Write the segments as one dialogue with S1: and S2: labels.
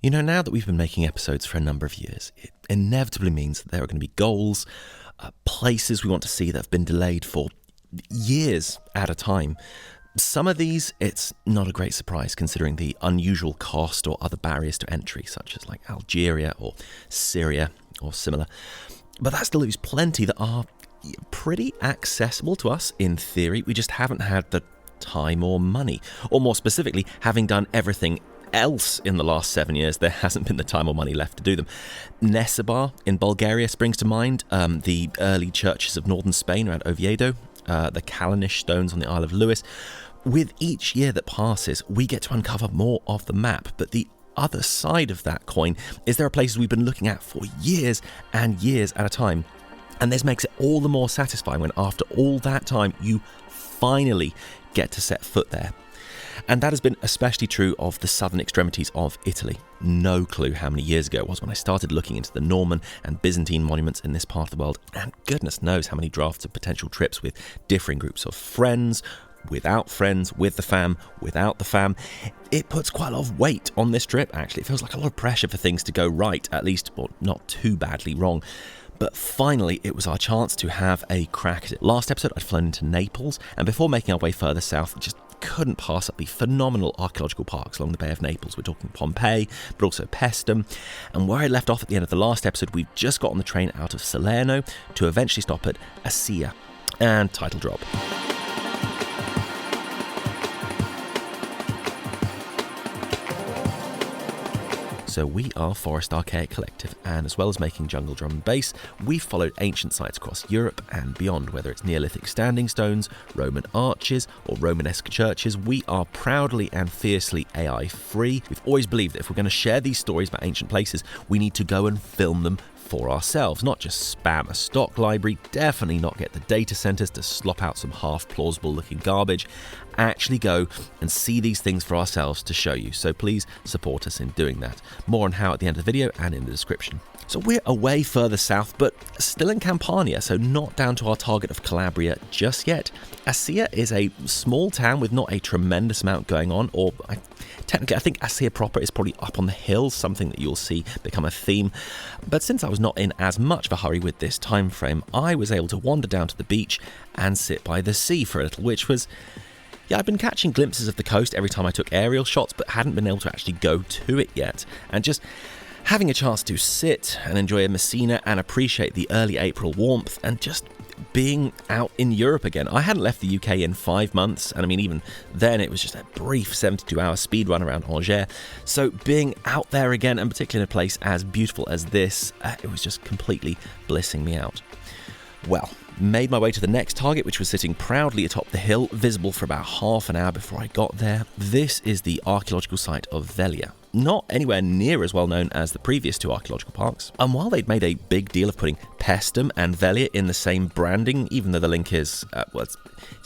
S1: You know, now that we've been making episodes for a number of years, it inevitably means that there are going to be goals, places we want to see that have been delayed for years at a time. Some of these, it's not a great surprise considering the unusual cost or other barriers to entry, such as like Algeria or Syria or similar. But that still leaves plenty that are pretty accessible to us in theory. We just haven't had the time or money, or more specifically, having done everything else in the last 7 years, there hasn't been the time or money left to do them. Nesebar in Bulgaria springs to mind, the early churches of northern Spain around Oviedo, the Kalinish stones on the Isle of Lewis. With each year that passes, we get to uncover more of the map, but the other side of that coin is there are places we've been looking at for years and years at a time. And this makes it all the more satisfying when after all that time, you finally get to set foot there. And that has been especially true of the southern extremities of Italy. No clue how many years ago it was when I started looking into the Norman and Byzantine monuments in this part of the world, and goodness knows how many drafts of potential trips with differing groups of friends, without friends, with the fam, without the fam. It puts quite a lot of weight on this trip, actually. It feels like a lot of pressure for things to go right, at least, or not too badly wrong. But finally, it was our chance to have a crack at it. Last episode, I'd flown into Naples, and before making our way further south, just couldn't pass up the phenomenal archaeological parks along the Bay of Naples. We're talking Pompeii, but also Paestum. And where I left off at the end of the last episode, we've just got on the train out of Salerno to eventually stop at Assia. And title drop. So we are Forest Archaic Collective, and as well as making jungle drum and bass, we've followed ancient sites across Europe and beyond. Whether it's Neolithic standing stones, Roman arches, or Romanesque churches, we are proudly and fiercely AI free. We've always believed that if we're going to share these stories about ancient places, we need to go and film them for ourselves, not just spam a stock library, definitely not get the data centers to slop out some half plausible looking garbage. Actually go and see these things for ourselves to show you, so please support us in doing that. More on how at the end of the video and in the description. So we're away further south, but still in Campania, so not down to our target of Calabria just yet. Assia is a small town with not a tremendous amount going on, or technically I think Assia proper is probably up on the hill, something that you'll see become a theme. But since I was not in as much of a hurry with this time frame, I was able to wander down to the beach and sit by the sea for a little, which was... Yeah, I'd been catching glimpses of the coast every time I took aerial shots, but hadn't been able to actually go to it yet. And just having a chance to sit and enjoy a Messina and appreciate the early April warmth and just being out in Europe again. I hadn't left the UK in 5 months, and I mean, even then it was just a brief 72-hour speed run around Angers. So being out there again, and particularly in a place as beautiful as this, it was just completely blissing me out. Well, made my way to the next target, which was sitting proudly atop the hill, visible for about half an hour before I got there. This is the archaeological site of Velia. Not anywhere near as well known as the previous two archaeological parks. And while they'd made a big deal of putting Paestum and Velia in the same branding, even though the link is, it's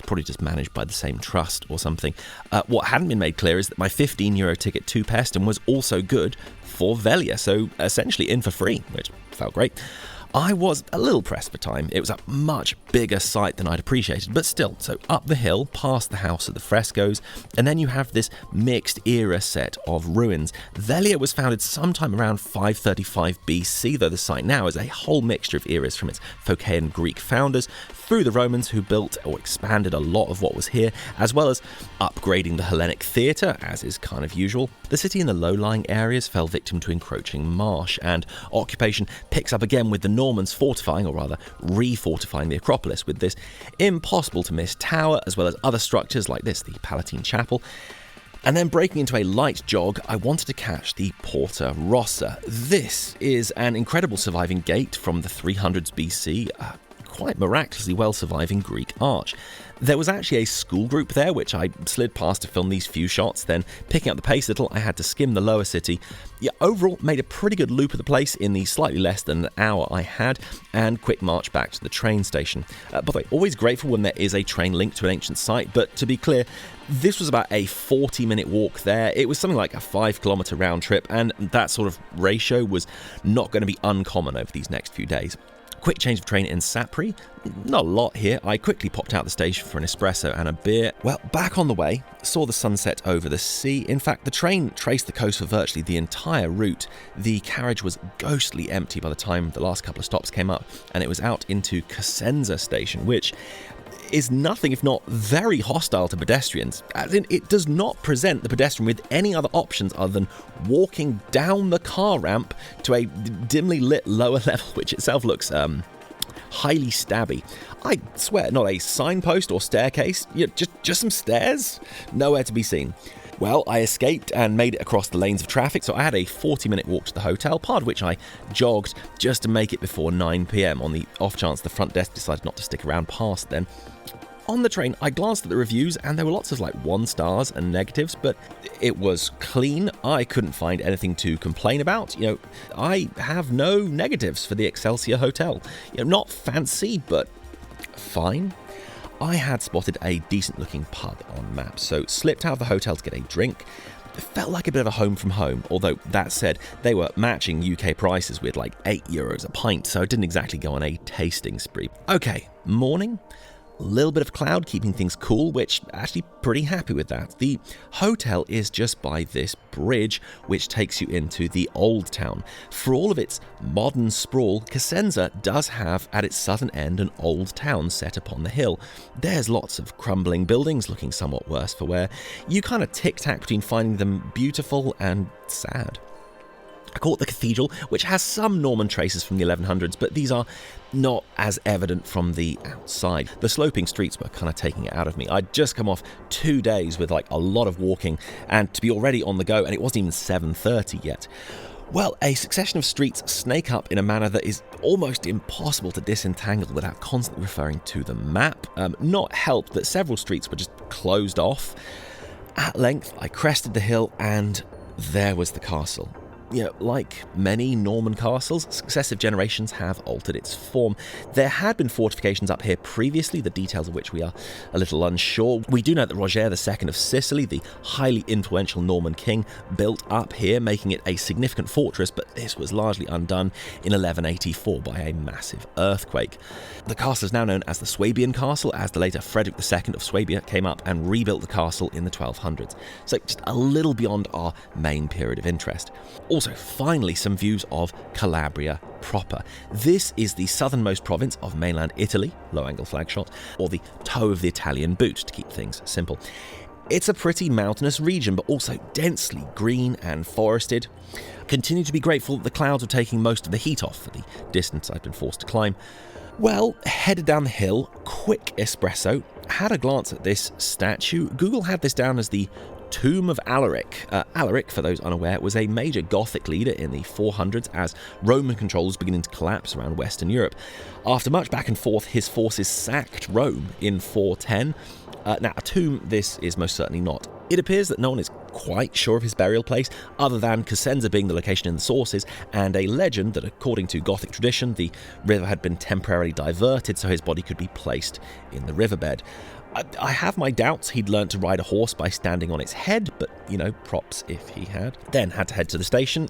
S1: probably just managed by the same trust or something, what hadn't been made clear is that my €15 ticket to Paestum was also good for Velia, so essentially in for free, which felt great. I was a little pressed for time. It was a much bigger site than I'd appreciated, but still, so up the hill, past the House of the Frescoes, and then you have this mixed era set of ruins. Velia was founded sometime around 535 BC, though the site now is a whole mixture of eras from its Phocæan Greek founders through the Romans who built or expanded a lot of what was here, as well as upgrading the Hellenic theatre, as is kind of usual. The city in the low-lying areas fell victim to encroaching marsh, and occupation picks up again with the Normans fortifying, or rather re-fortifying the Acropolis with this impossible-to-miss tower, as well as other structures like this, the Palatine Chapel. And then breaking into a light jog, I wanted to catch the Porta Rossa. This is an incredible surviving gate from the 300s BC, quite miraculously well surviving Greek arch. There was actually a school group there, which I slid past to film these few shots, then picking up the pace a little, I had to skim the lower city. Yeah, overall, made a pretty good loop of the place in the slightly less than an hour I had, and quick march back to the train station. By the way, always grateful when there is a train linked to an ancient site, but to be clear, this was about a 40-minute walk there. It was something like a 5-kilometre round trip, and that sort of ratio was not going to be uncommon over these next few days. Quick change of train in Sapri. Not a lot here. I quickly popped out the station for an espresso and a beer. Well, back on the way, saw the sunset over the sea. In fact, the train traced the coast for virtually the entire route. The carriage was ghostly empty by the time the last couple of stops came up, and it was out into Cosenza station, which is nothing if not very hostile to pedestrians, as in it does not present the pedestrian with any other options other than walking down the car ramp to a dimly lit lower level, which itself looks highly stabby. I swear, not a signpost or staircase, just some stairs, nowhere to be seen. Well, I escaped and made it across the lanes of traffic, so I had a 40-minute walk to the hotel, part of which I jogged just to make it before 9 p.m. on the off chance the front desk decided not to stick around past then. On the train, I glanced at the reviews and there were lots of 1 stars and negatives, but it was clean. I couldn't find anything to complain about. I have no negatives for the Excelsior Hotel. Not fancy, but fine. I had spotted a decent-looking pub on maps, so slipped out of the hotel to get a drink. It felt like a bit of a home from home, although that said, they were matching UK prices with €8 a pint, so I didn't exactly go on a tasting spree. Okay, morning. A little bit of cloud keeping things cool, which actually pretty happy with that. The hotel is just by this bridge which takes you into the old town. For all of its modern sprawl, Cosenza does have at its southern end an old town set upon the hill. There's lots of crumbling buildings looking somewhat worse for wear. You kind of tic-tac between finding them beautiful and sad. I caught the cathedral, which has some Norman traces from the 1100s, but these are not as evident from the outside. The sloping streets were kind of taking it out of me. I'd just come off 2 days with a lot of walking and to be already on the go, and it wasn't even 7:30 yet. Well, a succession of streets snake up in a manner that is almost impossible to disentangle without constantly referring to the map. Not helped that several streets were just closed off. At length, I crested the hill and there was the castle. Like many Norman castles, successive generations have altered its form. There had been fortifications up here previously, the details of which we are a little unsure. We do know that Roger II of Sicily, the highly influential Norman king, built up here, making it a significant fortress, but this was largely undone in 1184 by a massive earthquake. The castle is now known as the Swabian Castle, as the later Frederick II of Swabia came up and rebuilt the castle in the 1200s. So just a little beyond our main period of interest. Also, finally, some views of Calabria proper. This is the southernmost province of mainland Italy, low-angle flag shot, or the toe of the Italian boot, to keep things simple. It's a pretty mountainous region, but also densely green and forested. Continue to be grateful that the clouds are taking most of the heat off for the distance I've been forced to climb. Well, headed down the hill, quick espresso, had a glance at this statue. Google had this down as the Tomb of Alaric. Alaric, for those unaware, was a major Gothic leader in the 400s as Roman control was beginning to collapse around Western Europe. After much back and forth, his forces sacked Rome in 410. Now, a tomb this is most certainly not. It appears that no one is quite sure of his burial place, other than Cosenza being the location in the sources, and a legend that, according to Gothic tradition, the river had been temporarily diverted so his body could be placed in the riverbed. I have my doubts he'd learnt to ride a horse by standing on its head, but, props if he had. Then had to head to the station.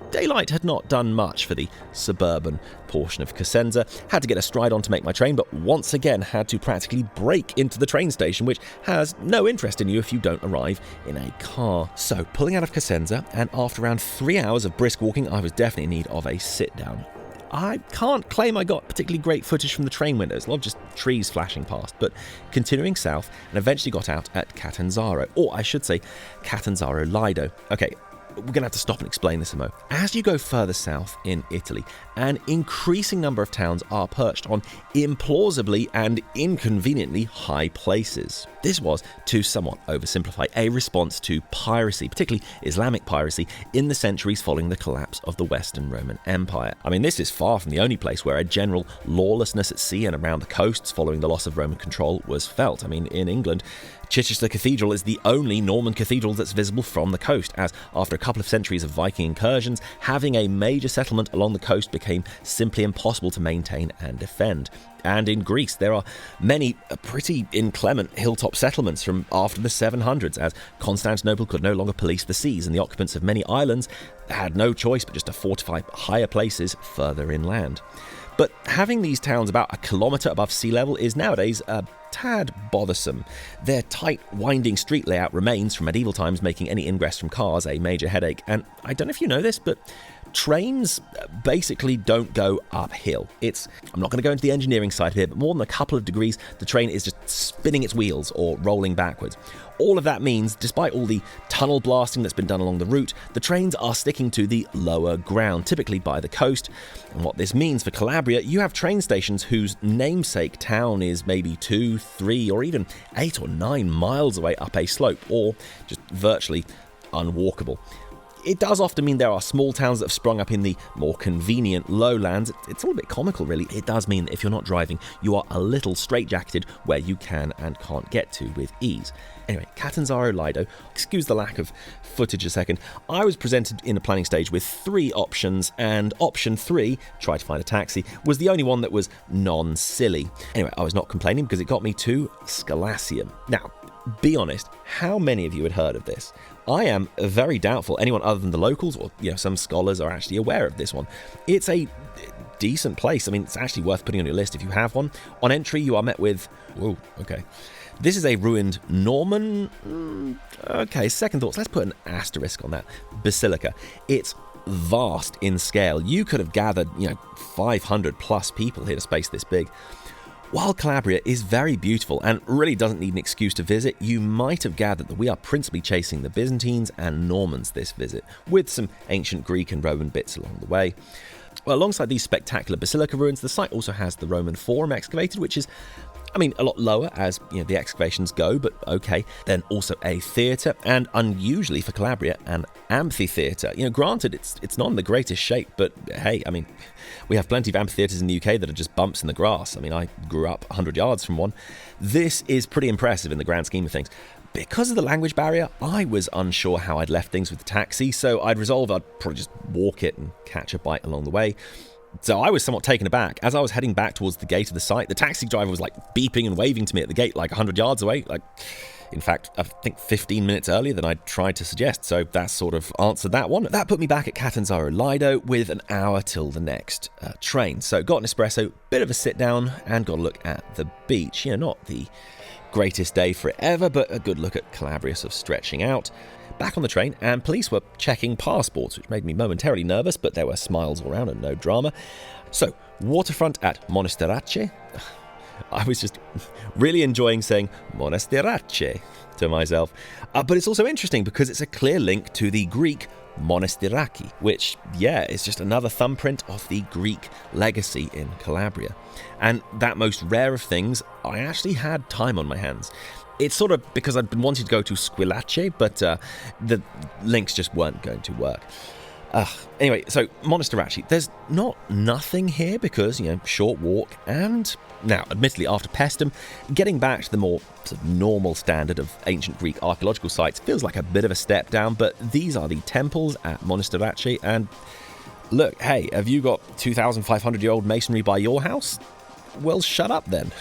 S1: Daylight had not done much for the suburban portion of Cosenza. Had to get a stride on to make my train, but once again had to practically break into the train station, which has no interest in you if you don't arrive in a car. So, pulling out of Cosenza, and after around 3 hours of brisk walking, I was definitely in need of a sit-down. I can't claim I got particularly great footage from the train windows, a lot of just trees flashing past, but continuing south and eventually got out at Catanzaro, or I should say Catanzaro Lido. Okay, we're going to have to stop and explain this a mo. As you go further south in Italy, an increasing number of towns are perched on implausibly and inconveniently high places. This was, to somewhat oversimplify, a response to piracy, particularly Islamic piracy, in the centuries following the collapse of the Western Roman Empire. I mean, this is far from the only place where a general lawlessness at sea and around the coasts following the loss of Roman control was felt. I mean, in England, Chichester Cathedral is the only Norman cathedral that's visible from the coast, as after a couple of centuries of Viking incursions, having a major settlement along the coast became simply impossible to maintain and defend. And in Greece, there are many pretty inclement hilltop settlements from after the 700s, as Constantinople could no longer police the seas, and the occupants of many islands had no choice but just to fortify higher places further inland. But having these towns about a kilometre above sea level is nowadays a tad bothersome. Their tight, winding street layout remains from medieval times, making any ingress from cars a major headache. And I don't know if you know this, but trains basically don't go uphill. I'm not going to go into the engineering side here, but more than a couple of degrees, the train is just spinning its wheels or rolling backwards. All of that means, despite all the tunnel blasting that's been done along the route, the trains are sticking to the lower ground, typically by the coast. And what this means for Calabria, you have train stations whose namesake town is maybe 2, 3, or even 8 or 9 miles away up a slope, or just virtually unwalkable. It does often mean there are small towns that have sprung up in the more convenient lowlands. It's all a bit comical, really. It does mean that if you're not driving, you are a little straitjacketed where you can and can't get to with ease. Anyway, Catanzaro Lido, excuse the lack of footage a second, I was presented in the planning stage with 3 options, and option 3, try to find a taxi, was the only one that was non-silly. Anyway, I was not complaining because it got me to Scalacium. Now, be honest, how many of you had heard of this? I am very doubtful anyone other than the locals or some scholars are actually aware of this one. It's a decent place. I mean, it's actually worth putting on your list if you have one. On entry, you are met with... Whoa, okay. This is a ruined Norman... Okay, second thoughts. Let's put an asterisk on that. Basilica. It's vast in scale. You could have gathered, 500 plus people here to space this big. While Calabria is very beautiful and really doesn't need an excuse to visit, you might have gathered that we are principally chasing the Byzantines and Normans this visit, with some ancient Greek and Roman bits along the way. Well, alongside these spectacular basilica ruins, the site also has the Roman Forum excavated, which is, a lot lower as the excavations go, but okay. Then also a theatre, and unusually for Calabria, an amphitheatre. Granted, it's not in the greatest shape, but hey, we have plenty of amphitheatres in the UK that are just bumps in the grass. I grew up 100 yards from one. This is pretty impressive in the grand scheme of things. Because of the language barrier, I was unsure how I'd left things with the taxi, so I'd resolved I'd probably just walk it and catch a bite along the way. So I was somewhat taken aback. As I was heading back towards the gate of the site, the taxi driver was beeping and waving to me at the gate 100 yards away. In fact, I think 15 minutes earlier than I tried to suggest, so that sort of answered that one. That put me back at Catanzaro Lido with an hour till the next train. So got an espresso, bit of a sit down, and got a look at the beach. Not the greatest day for it ever, but a good look at Calabria sort of stretching out. Back on the train, and police were checking passports, which made me momentarily nervous, but there were smiles all around and no drama. So, waterfront at Monasterace. I was just really enjoying saying Monasterace to myself. But it's also interesting because it's a clear link to the Greek Monasteraki, which, is just another thumbprint of the Greek legacy in Calabria. And that most rare of things, I actually had time on my hands. It's sort of because I'd been wanting to go to Squillace, but the links just weren't going to work. Anyway, so Monasterace, there's nothing here because, short walk, and now, admittedly, after Paestum, getting back to the more sort of normal standard of ancient Greek archaeological sites feels like a bit of a step down, but these are the temples at Monasterace, and look, hey, have you got 2,500-year-old masonry by your house? Well, shut up then.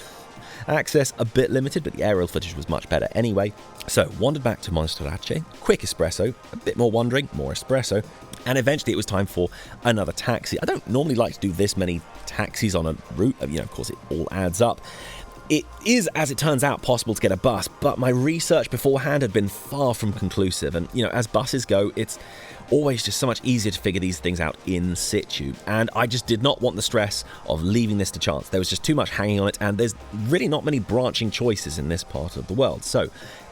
S1: Access a bit limited, but the aerial footage was much better anyway. So, wandered back to Monasterace, quick espresso, a bit more wandering, more espresso, and eventually it was time for another taxi. I don't normally like to do this many taxis on a route, of course it all adds up. It is, as it turns out, possible to get a bus, but my research beforehand had been far from conclusive, and as buses go, it's always just so much easier to figure these things out in situ, and I just did not want the stress of leaving this to chance. There was just too much hanging on it, and there's really not many branching choices in this part of the world. So,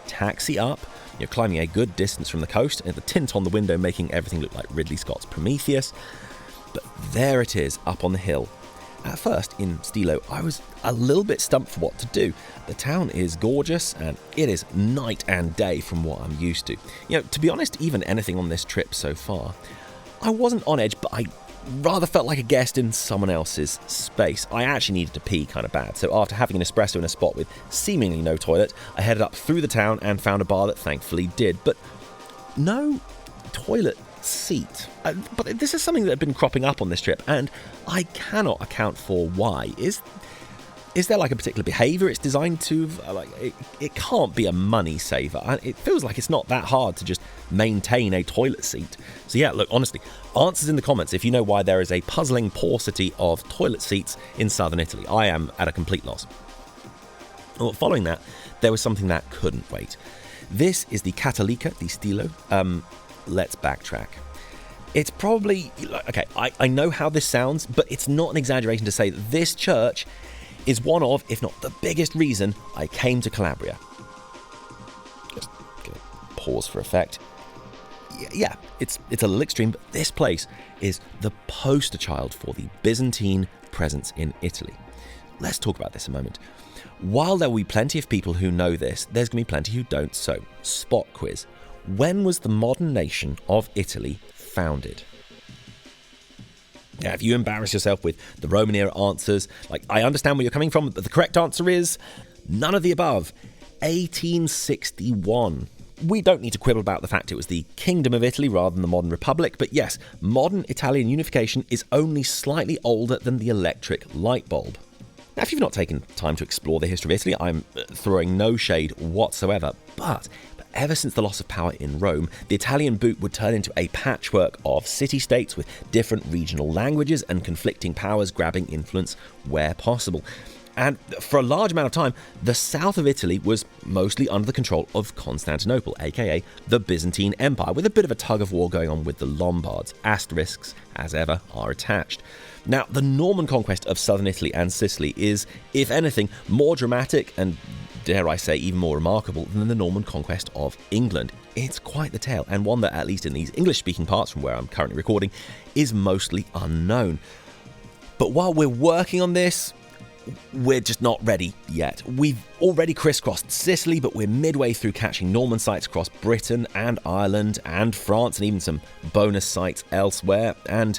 S1: taxi up, you're climbing a good distance from the coast, and the tint on the window making everything look like Ridley Scott's Prometheus. But there it is, up on the hill. At first, in Stilo, I was a little bit stumped for what to do. The town is gorgeous, and it is night and day from what I'm used to. To be honest, even anything on this trip so far, I wasn't on edge, but I rather felt like a guest in someone else's space. I actually needed to pee kind of bad, so after having an espresso in a spot with seemingly no toilet, I headed up through the town and found a bar that thankfully did, but no toilet seat. But this is something that had been cropping up on this trip, and I cannot account for why. Is there like a particular behaviour it's designed to, it can't be a money saver. It feels like it's not that hard to just maintain a toilet seat. So yeah, look, honestly, answers in the comments if you know why there is a puzzling paucity of toilet seats in southern Italy. I am at a complete loss. Well, following that, there was something that couldn't wait. This is the Catolica di Stilo. Let's backtrack. It's probably, okay, I know how this sounds, but it's not an exaggeration to say that this church is one of, if not the biggest reason I came to Calabria. Just gonna pause for effect. Yeah, it's a little extreme, but this place is the poster child for the Byzantine presence in Italy. Let's talk about this a moment. While there will be plenty of people who know this, there's going to be plenty who don't. So, spot quiz. When was the modern nation of Italy founded? Now, if you embarrass yourself with the Roman era answers, I understand where you're coming from, but the correct answer is none of the above. 1861. We don't need to quibble about the fact it was the Kingdom of Italy rather than the modern republic, but yes, modern Italian unification is only slightly older than the electric light bulb. Now, if you've not taken time to explore the history of Italy, I'm throwing no shade whatsoever, but ever since the loss of power in Rome, the Italian boot would turn into a patchwork of city-states with different regional languages and conflicting powers grabbing influence where possible. And for a large amount of time, the south of Italy was mostly under the control of Constantinople, aka the Byzantine Empire, with a bit of a tug-of-war going on with the Lombards. Asterisks, as ever, are attached. Now, the Norman conquest of southern Italy and Sicily is, if anything, more dramatic and, dare I say, even more remarkable than the Norman conquest of England. It's quite the tale, and one that, at least in these English-speaking parts from where I'm currently recording, is mostly unknown. But while we're working on this, we're just not ready yet. We've already crisscrossed Sicily, but we're midway through catching Norman sites across Britain and Ireland and France, and even some bonus sites elsewhere. And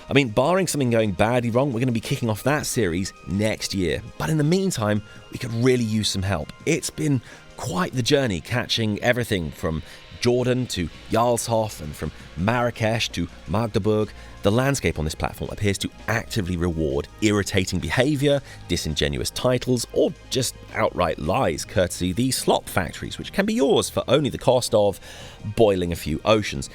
S1: I mean, barring something going badly wrong, we're going to be kicking off that series next year. But in the meantime, we could really use some help. It's been quite the journey catching everything from Jordan to Jarlshof and from Marrakesh to Magdeburg. The landscape on this platform appears to actively reward irritating behaviour, disingenuous titles, or just outright lies, courtesy these slop factories, which can be yours for only the cost of boiling a few oceans.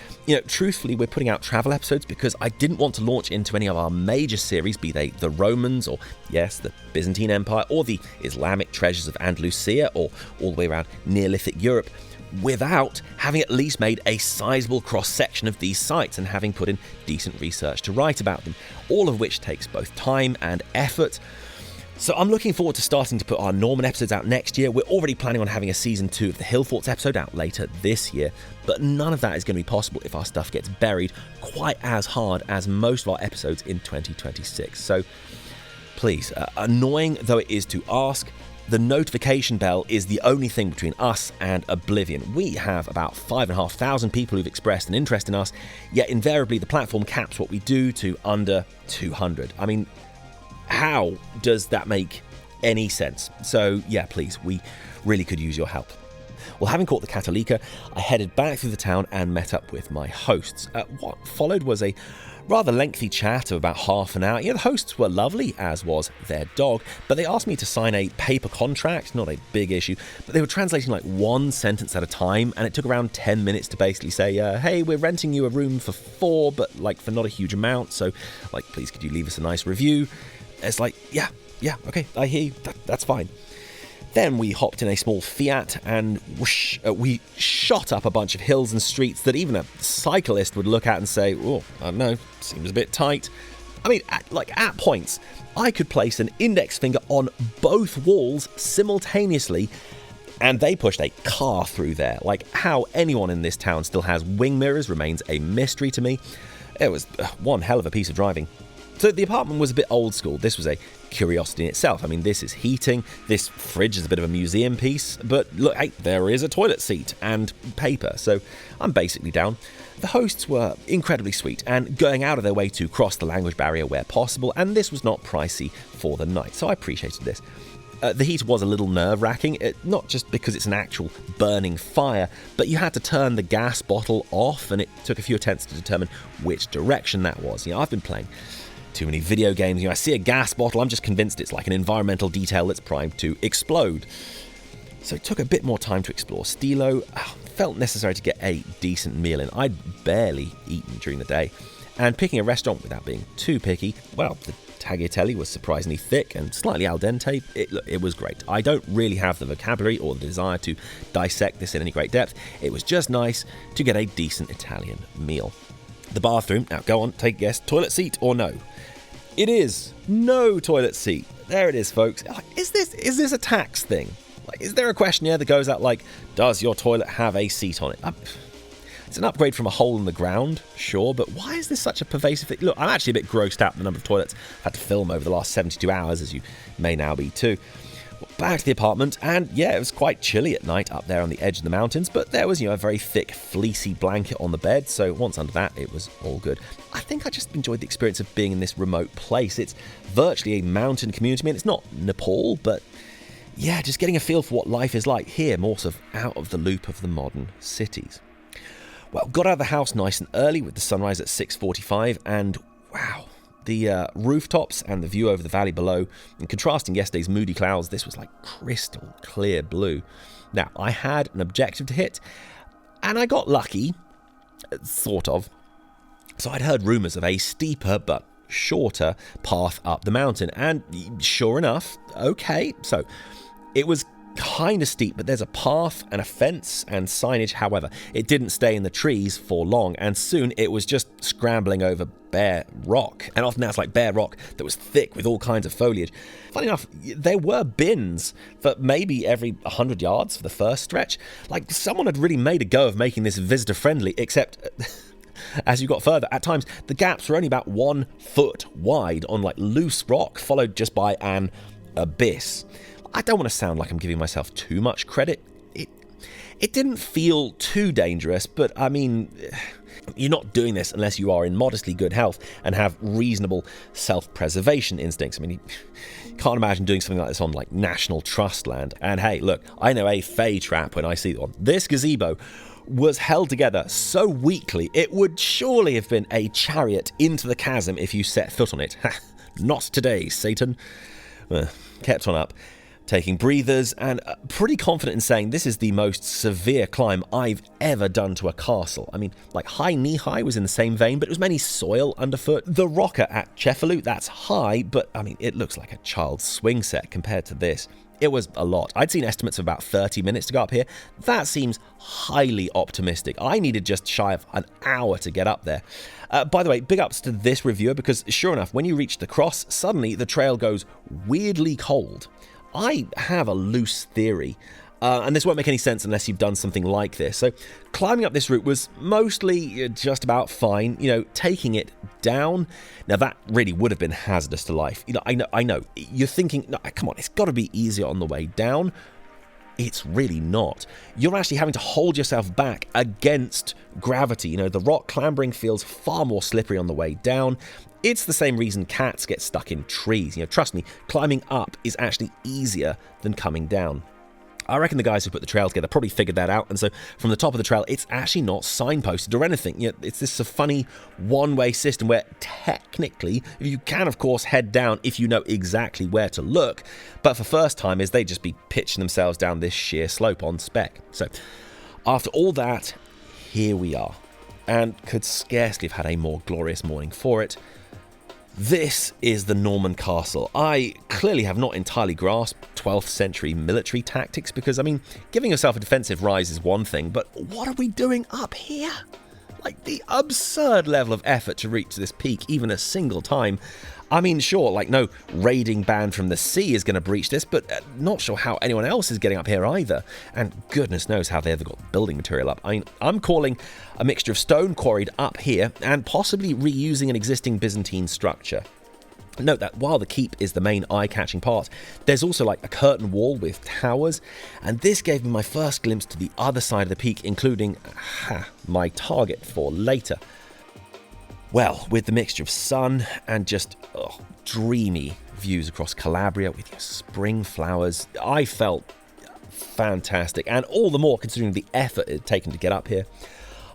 S1: Truthfully, we're putting out travel episodes because I didn't want to launch into any of our major series, be they the Romans, or yes, the Byzantine Empire, or the Islamic treasures of Andalusia, or all the way around Neolithic Europe, without having at least made a sizable cross-section of these sites and having put in decent research to write about them, all of which takes both time and effort. So I'm looking forward to starting to put our Norman episodes out next year. We're already planning on having a season 2 of the Hill Forts episode out later this year, but none of that is going to be possible if our stuff gets buried quite as hard as most of our episodes in 2026. So please, annoying though it is to ask, the notification bell is the only thing between us and oblivion. We have about 5,500 people who've expressed an interest in us, yet invariably the platform caps what we do to under 200. I mean, how does that make any sense? So yeah, please, we really could use your help. Well, having caught the Catolica, I headed back through the town and met up with my hosts. What followed was a rather lengthy chat of about half an hour. The hosts were lovely, as was their dog, but they asked me to sign a paper contract, not a big issue, but they were translating one sentence at a time, and it took around 10 minutes to basically say, hey, we're renting you a room for 4, but for not a huge amount, so please could you leave us a nice review? It's yeah, okay, I hear you, that's fine. Then we hopped in a small Fiat and whoosh, we shot up a bunch of hills and streets that even a cyclist would look at and say, oh, I don't know, seems a bit tight. I mean, at points, I could place an index finger on both walls simultaneously, and they pushed a car through there. How anyone in this town still has wing mirrors remains a mystery to me. It was one hell of a piece of driving. So the apartment was a bit old school. This was a curiosity in itself. I mean, this is heating, this fridge is a bit of a museum piece, but look, hey, there is a toilet seat and paper, so I'm basically down. The hosts were incredibly sweet and going out of their way to cross the language barrier where possible, and this was not pricey for the night, so I appreciated this. The heat was a little nerve-wracking, not just because it's an actual burning fire, but you had to turn the gas bottle off, and it took a few attempts to determine which direction that was. I've been playing too many video games. I see a gas bottle, I'm just convinced it's like an environmental detail that's primed to explode. So it took a bit more time to explore Stilo. Felt necessary to get a decent meal in. I'd barely eaten during the day. And picking a restaurant without being too picky, well, the tagliatelle was surprisingly thick and slightly al dente. It was great. I don't really have the vocabulary or the desire to dissect this in any great depth. It was just nice to get a decent Italian meal. The bathroom, now go on, take a guess, toilet seat or no? It is no toilet seat. There it is, folks. Is this a tax thing? Is there a questionnaire that goes out like, does your toilet have a seat on it? It's an upgrade from a hole in the ground, sure, but why is this such a pervasive thing? Look, I'm actually a bit grossed out at the number of toilets I've had to film over the last 72 hours, as you may now be too. Back to the apartment, and yeah, it was quite chilly at night up there on the edge of the mountains, but there was, a very thick, fleecy blanket on the bed, so once under that, it was all good. I think I just enjoyed the experience of being in this remote place. It's virtually a mountain community. I mean, it's not Nepal, but yeah, just getting a feel for what life is like here, more sort of out of the loop of the modern cities. Well, got out of the house nice and early with the sunrise at 6:45, and wow, the rooftops and the view over the valley below, and contrasting yesterday's moody clouds, this was like crystal clear blue. Now, I had an objective to hit, and I got lucky, sort of. So I'd heard rumours of a steeper but shorter path up the mountain, and sure enough, okay, so it was kind of steep, but there's a path and a fence and signage. However, it didn't stay in the trees for long, and soon it was just scrambling over bare rock. And often that's like bare rock that was thick with all kinds of foliage. Funny enough, there were bins for maybe every 100 yards for the first stretch. Like, someone had really made a go of making this visitor friendly, except as you got further, at times the gaps were only about 1 foot wide on like loose rock, followed just by an abyss. I don't want to sound like I'm giving myself too much credit. It didn't feel too dangerous, but I mean, you're not doing this unless you are in modestly good health and have reasonable self-preservation instincts. I mean, you can't imagine doing something like this on like National Trust land. And hey, look, I know a fey trap when I see one. This gazebo was held together so weakly, it would surely have been a chariot into the chasm if you set foot on it. Not today, Satan. Kept on up, taking breathers, and pretty confident in saying this is the most severe climb I've ever done to a castle. I mean, like high knee-high was in the same vein, but it was mainly soil underfoot. The rocker at Cefalu, that's high, but I mean, it looks like a child's swing set compared to this. It was a lot. I'd seen estimates of about 30 minutes to go up here. That seems highly optimistic. I needed just shy of an hour to get up there. By the way, big ups to this reviewer, because sure enough, when you reach the cross, suddenly the trail goes weirdly cold. I have a loose theory, and this won't make any sense unless you've done something like this. So climbing up this route was mostly just about fine. Taking it down, now that really would have been hazardous to life. I know. You're thinking, no, come on, it's got to be easier on the way down. It's really not. You're actually having to hold yourself back against gravity. The rock clambering feels far more slippery on the way down. It's the same reason cats get stuck in trees. Trust me, climbing up is actually easier than coming down. I reckon the guys who put the trail together probably figured that out, and so from the top of the trail, it's actually not signposted or anything. It's this funny one-way system where technically, you can of course head down if you know exactly where to look, but for first-timers, they'd just be pitching themselves down this sheer slope on spec. So after all that, here we are, and could scarcely have had a more glorious morning for it. This is the Norman castle. I clearly have not entirely grasped 12th century military tactics because, giving yourself a defensive rise is one thing, but what are we doing up here? Like, the absurd level of effort to reach this peak even a single time. Sure, no raiding band from the sea is going to breach this, but not sure how anyone else is getting up here either. And goodness knows how they ever got building material up. I'm calling a mixture of stone quarried up here and possibly reusing an existing Byzantine structure. Note that while the keep is the main eye-catching part, there's also a curtain wall with towers, and this gave me my first glimpse to the other side of the peak, including my target for later. Well, with the mixture of sun and just dreamy views across Calabria with your spring flowers, I felt fantastic, and all the more considering the effort it had taken to get up here.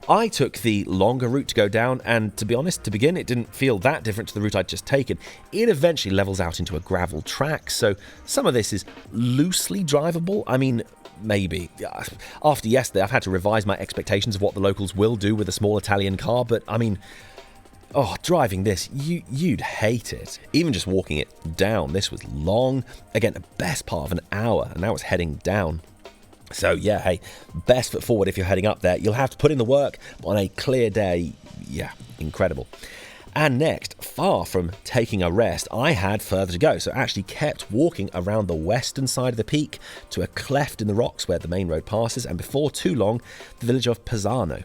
S1: I took the longer route to go down, and to be honest, to begin, it didn't feel that different to the route I'd just taken. It eventually levels out into a gravel track, so some of this is loosely drivable. I mean, maybe. After yesterday, I've had to revise my expectations of what the locals will do with a small Italian car, but I mean, driving this, you'd hate it. Even just walking it down, this was long. Again, the best part of an hour, and now it's heading down. So yeah, hey, best foot forward if you're heading up there. You'll have to put in the work, but on a clear day, yeah, incredible. And next, far from taking a rest, I had further to go, so I actually kept walking around the western side of the peak to a cleft in the rocks where the main road passes, and before too long, the village of Pisano.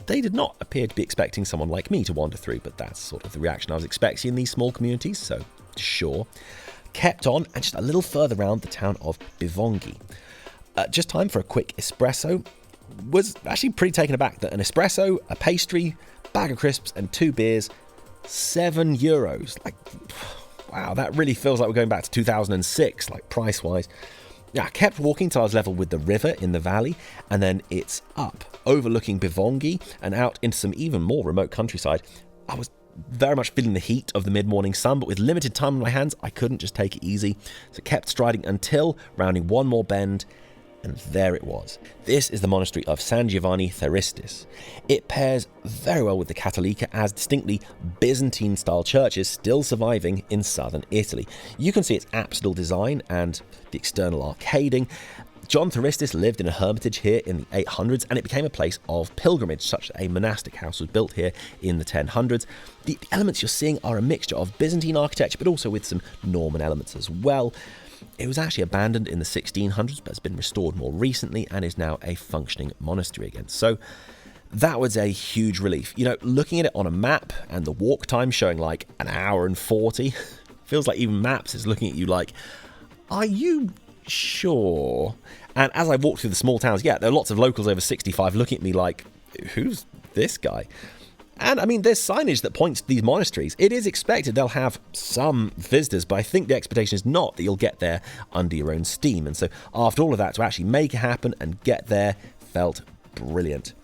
S1: They did not appear to be expecting someone like me to wander through, but that's sort of the reaction I was expecting in these small communities, so sure. Kept on, and just a little further round the town of Bivonghi. Just time for a quick espresso. Was actually pretty taken aback that an espresso, a pastry, bag of crisps and 2 beers, €7. Like, wow, that really feels like we're going back to 2006, like price-wise. Yeah, I kept walking till I was level with the river in the valley, and then it's up, overlooking Bivonghi and out into some even more remote countryside. I was very much feeling the heat of the mid-morning sun, but with limited time on my hands, I couldn't just take it easy, so kept striding until rounding one more bend. And there it was. This is the monastery of San Giovanni Theristis. It pairs very well with the Cattolica as distinctly Byzantine-style churches still surviving in southern Italy. You can see its apsidal design and the external arcading. John Theristis lived in a hermitage here in the 800s, and it became a place of pilgrimage, such that a monastic house was built here in the 1000s. The elements you're seeing are a mixture of Byzantine architecture, but also with some Norman elements as well. It was actually abandoned in the 1600s, but has been restored more recently and is now a functioning monastery again. So that was a huge relief. You know, looking at it on a map and the walk time showing like an hour and 40, feels like even Maps is looking at you like, are you sure? And as I walked through the small towns, yeah, there are lots of locals over 65 looking at me like, who's this guy? And I mean, there's signage that points to these monasteries. It is expected they'll have some visitors, but I think the expectation is not that you'll get there under your own steam. And so after all of that, to actually make it happen and get there felt brilliant.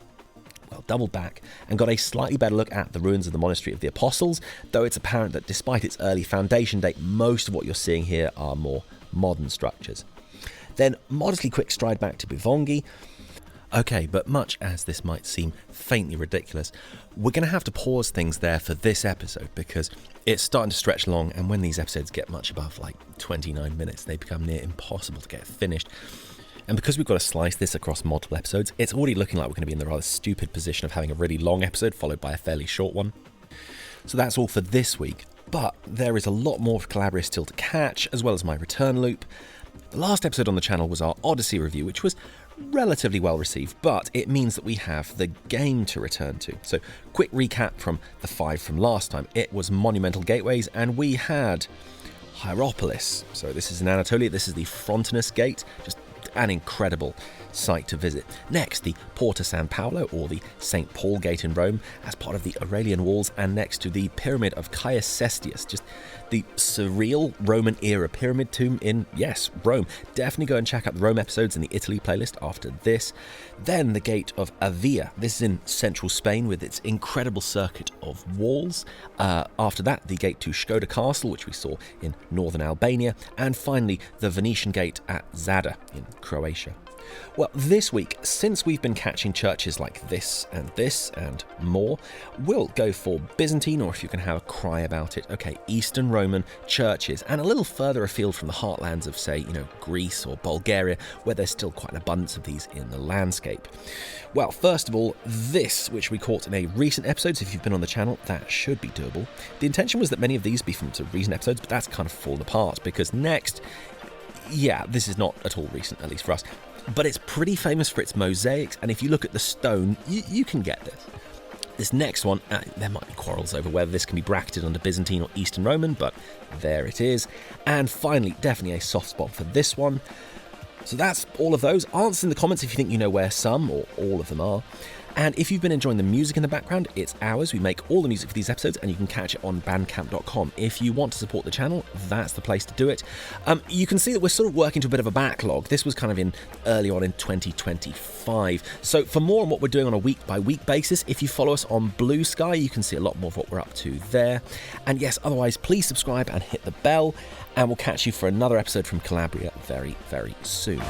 S1: Well, doubled back and got a slightly better look at the ruins of the Monastery of the Apostles, though it's apparent that despite its early foundation date, most of what you're seeing here are more modern structures. Then modestly quick stride back to Bivonghi. Okay, but much as this might seem faintly ridiculous, we're going to have to pause things there for this episode because it's starting to stretch long, and when these episodes get much above like 29 minutes, they become near impossible to get finished. And because we've got to slice this across multiple episodes, it's already looking like we're going to be in the rather stupid position of having a really long episode followed by a fairly short one. So that's all for this week, but there is a lot more of Calabria still to catch, as well as my return loop. The last episode on the channel was our Odyssey review, which was relatively well received, but it means that we have the game to return to. So quick recap from the 5 from last time. It was Monumental Gateways, and we had Hierapolis. So this is in Anatolia, this is the Frontinus Gate, just an incredible site to visit. Next, the Porta San Paolo, or the St. Paul Gate in Rome, as part of the Aurelian Walls, and next to the Pyramid of Caius Cestius, just the surreal Roman-era pyramid tomb in, yes, Rome. Definitely go and check out the Rome episodes in the Italy playlist after this. Then the Gate of Avia. This is in central Spain with its incredible circuit of walls. After that, the Gate to Škoda Castle, which we saw in northern Albania. And finally, the Venetian Gate at Zadar in Croatia. Well, this week, since we've been catching churches like this and more, we'll go for Byzantine, or if you can have a cry about it, okay, Eastern Roman churches, and a little further afield from the heartlands of, say, Greece or Bulgaria, where there's still quite an abundance of these in the landscape. Well, first of all, this, which we caught in a recent episode, so if you've been on the channel, that should be doable. The intention was that many of these be from some recent episodes, but that's kind of fallen apart, because next, yeah, this is not at all recent, at least for us, but it's pretty famous for its mosaics, and if you look at the stone, you can get this. This next one, there might be quarrels over whether this can be bracketed under Byzantine or Eastern Roman, but there it is. And finally, definitely a soft spot for this one. So that's all of those. Answer in the comments if you think you know where some or all of them are. And if you've been enjoying the music in the background, it's ours. We make all the music for these episodes, and you can catch it on bandcamp.com. If you want to support the channel, that's the place to do it. You can see that we're sort of working to a bit of a backlog. This was kind of early on in 2025. So for more on what we're doing on a week-by-week basis, if you follow us on Blue Sky, you can see a lot more of what we're up to there. And yes, otherwise, please subscribe and hit the bell, and we'll catch you for another episode from Calabria very, very soon.